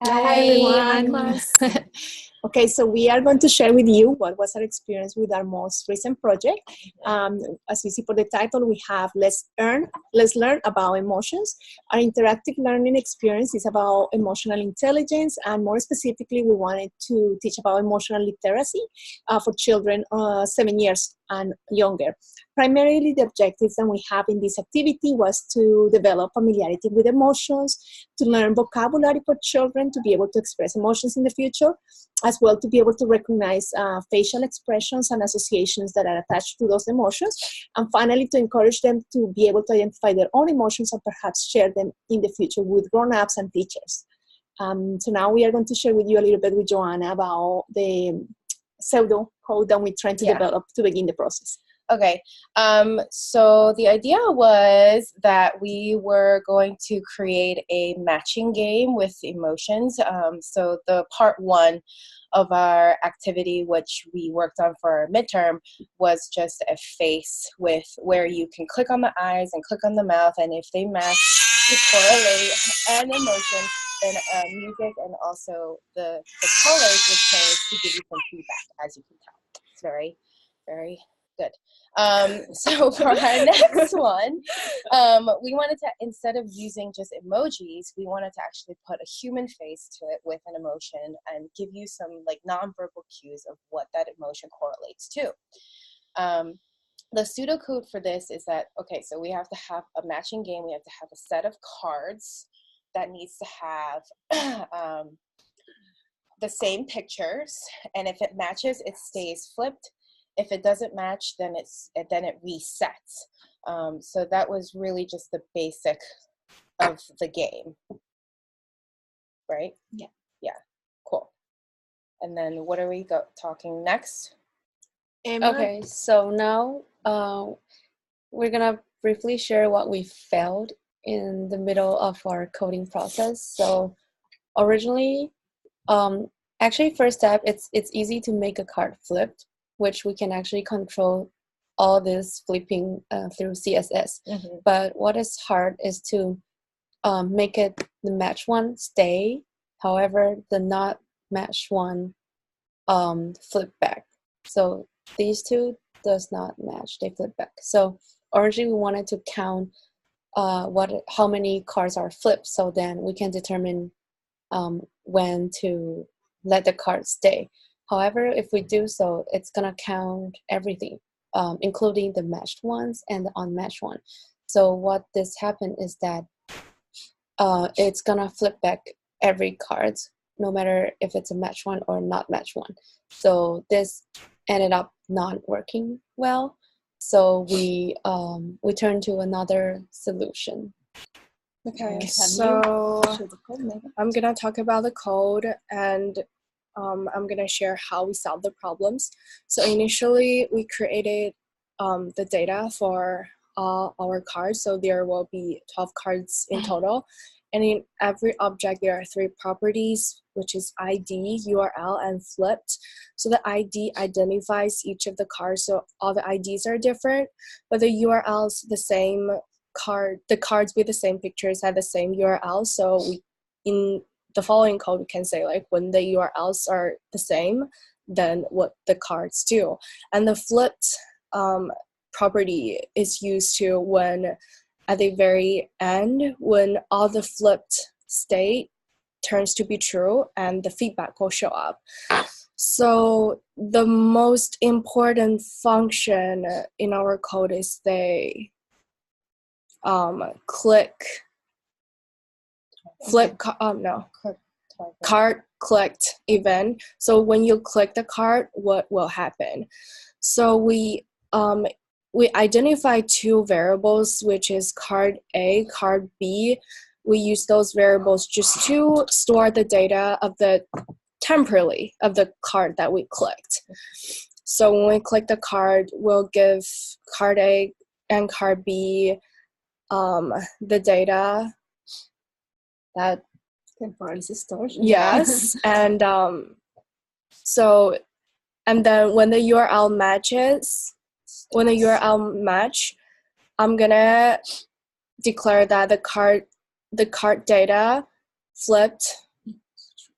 Hi everyone. Okay, so we are going to share with you what was our experience with our most recent project. As you see for the title, we have Let's Learn About Emotions. Our interactive learning experience is about emotional intelligence, and more specifically, we wanted to teach about emotional literacy for children 7 years and younger. Primarily, the objectives that we have in this activity was to develop familiarity with emotions, to learn vocabulary for children to be able to express emotions in the future, as well to be able to recognize facial expressions and associations that are attached to those emotions, and finally to encourage them to be able to identify their own emotions and perhaps share them in the future with grown-ups and teachers. So now we are going to share with you a little bit with Joanne about the pseudo code that we're trying to develop to begin the process. Okay, so the idea was that we were going to create a matching game with emotions. So the part one of our activity, which we worked on for our midterm, was just a face with where you can click on the eyes and click on the mouth, and if they match, you correlate an emotion, then music and also the colors would change to give you some feedback, as you can tell. It's very, very good. So for our next one, we wanted to, instead of using just emojis, we wanted to actually put a human face to it with an emotion and give you some like nonverbal cues of what that emotion correlates to. The pseudocode for this is that, okay, so we have to have a matching game. We have to have a set of cards that needs to have the same pictures, and if it matches, it stays flipped. If it doesn't match, then it resets. So that was really just the basic of the game, right? Yeah. Yeah. Cool. And then what are we talking next? Okay, so now we're gonna briefly share what we felt in the middle of our coding process. So originally, actually first step, it's easy to make a card flipped, which we can actually control all this flipping through CSS. Mm-hmm. But what is hard is to make it the match one stay, however the not match one flip back. So these two does not match, they flip back. So originally we wanted to count how many cards are flipped, so then we can determine when to let the card stay. However, if we do so, it's gonna count everything, including the matched ones and the unmatched one. So what this happened is that it's gonna flip back every card, no matter if it's a matched one or not matched one. So this ended up not working well. So we turned to another solution. Okay, so I'm gonna talk about the code, and I'm gonna share how we solved the problems. So initially we created the data for all our cards. So there will be 12 cards in total. And in every object, there are 3 properties, which is ID, URL, and flipped. So the ID identifies each of the cards. So all the IDs are different, but the URLs the same. The cards with the same pictures have the same URL. So in the following code, we can say like when the URLs are the same, then what the cards do. And the flipped property is used to when at the very end, when all the flipped state turns to be true, and the feedback will show up. So the most important function in our code is they card clicked event. So when you click the card, what will happen? So we identify 2 variables, which is card A, card B. We use those variables just to store the data of the temporally of the card that we clicked. So when we click the card, we'll give card A and card B the data that temporally stored. Yes, and so, and then when the URL matches, I'm gonna declare that the card data flipped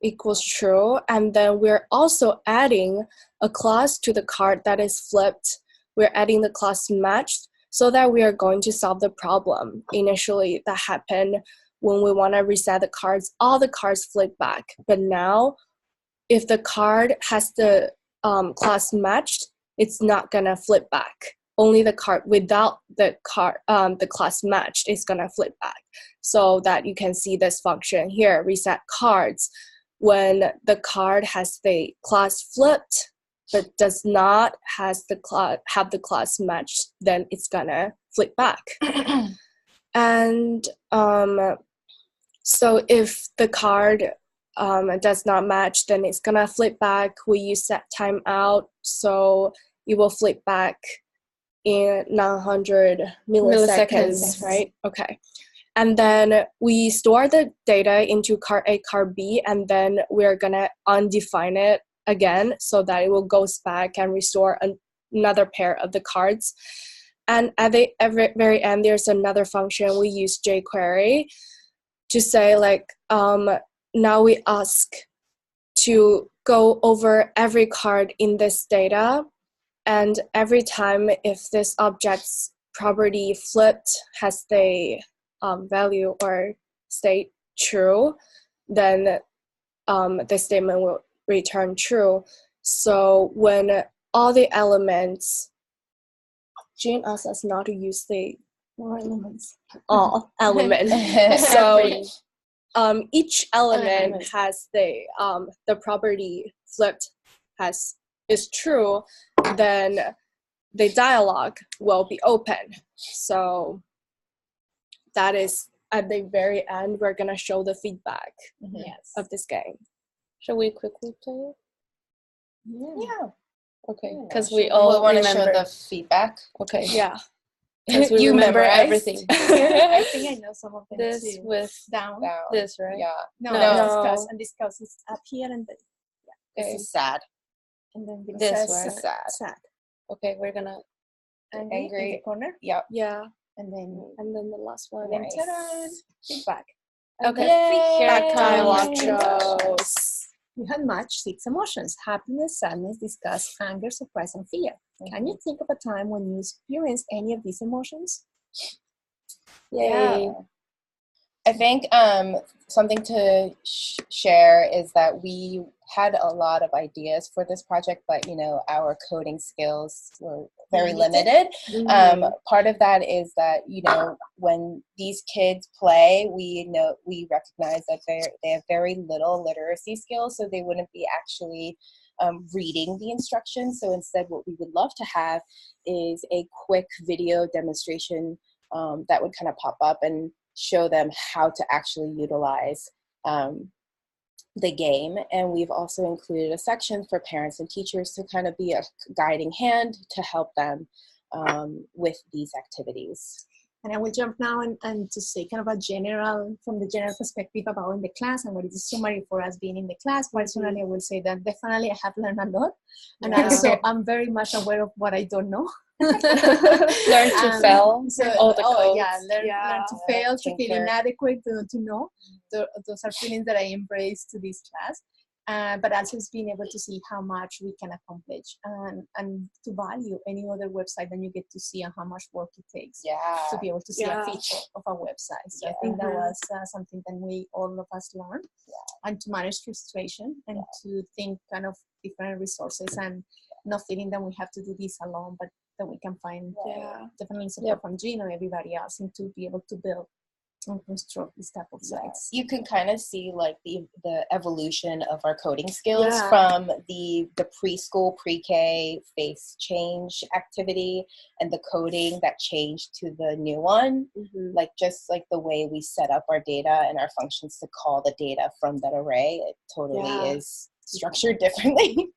equals true, and then we're also adding a clause to the card that is flipped. We're adding the clause matched so that we are going to solve the problem. Initially, that happened when we want to reset the cards, all the cards flip back. But now, if the card has the clause matched, it's not gonna flip back. Only the card without the class matched is gonna flip back. So that you can see this function here, reset cards. When the card has the class flipped, but does not have the class matched, then it's gonna flip back. And so if the card does not match, then it's gonna flip back. We use set timeout, so it will flip back in 900 milliseconds, right? Okay. And then we store the data into card A, card B, and then we're gonna undefine it again so that it will go back and restore another pair of the cards. And at the very end, there's another function. We use jQuery to say like, now we ask to go over every card in this data, and every time if this object's property flipped has the value or state true, then the statement will return true. So when all the elements, Jane asked us not to use the all elements. So each element has the property flipped is true, then the dialog will be open. So that is at the very end, we're gonna show the feedback of this game. Shall we quickly play it? Yeah. Okay, because we all want to remember. show the feedback. Okay. Yeah. Because we remember everything. I think I know some of them This too. with Down. this, right? Yeah. No. Discuss is up here and then This is sad. and then This says one. sad. Okay, we're gonna. Angry in the corner. Yep. Yeah. And then The last one. then ta-da, feedback. Okay. Feedback dialog Yay. shows. You had matched 6 emotions: happiness, sadness, disgust, anger, surprise, and fear. Can you think of a time when you experienced any of these emotions? Yay. I think something to share is that we had a lot of ideas for this project, but our coding skills were very limited. Part of that is that when these kids play, we recognize that they have very little literacy skills, so they wouldn't be actually reading the instructions. So instead, what we would love to have is a quick video demonstration that would kind of pop up and show them how to actually utilize the game. And we've also included a section for parents and teachers to kind of be a guiding hand to help them with these activities. And I will jump now and to say kind of from the general perspective about in the class and what is the summary for us being in the class. Personally, I will say that definitely I have learned a lot. And also I'm very much aware of what I don't know. Learn to fail. So, all the codes. Learn to fail, to feel tinker. inadequate, to know. Those are feelings that I embrace to this class. But also it's being able to see how much we can accomplish and to value any other website that you get to see and how much work it takes to be able to see a feature of a website. So I think that was something that all of us learned, and to manage frustration and to think kind of different resources and not feeling that we have to do this alone, but that we can find definitely support from Gene or everybody else, and to be able to build and construct this type of sites. You can kind of see like the evolution of our coding skills from the preschool, pre-K face change activity and the coding that changed to the new one. Like just like the way we set up our data and our functions to call the data from that array, it totally is structured differently.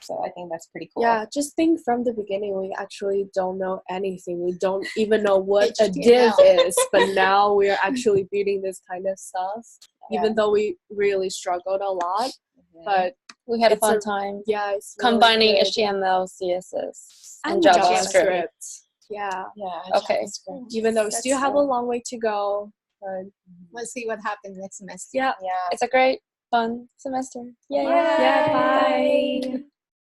So I think that's pretty cool. Yeah, just think from the beginning, we actually don't know anything. We don't even know what a div is, but now we're actually building this kind of stuff, even though we really struggled a lot. But we had a fun time. Yeah, it's combining really HTML, CSS, and JavaScript. Okay. Even though we still have a long way to go, but we'll see what happens next semester. Yeah, it's a great fun semester. Yay! Yeah, bye.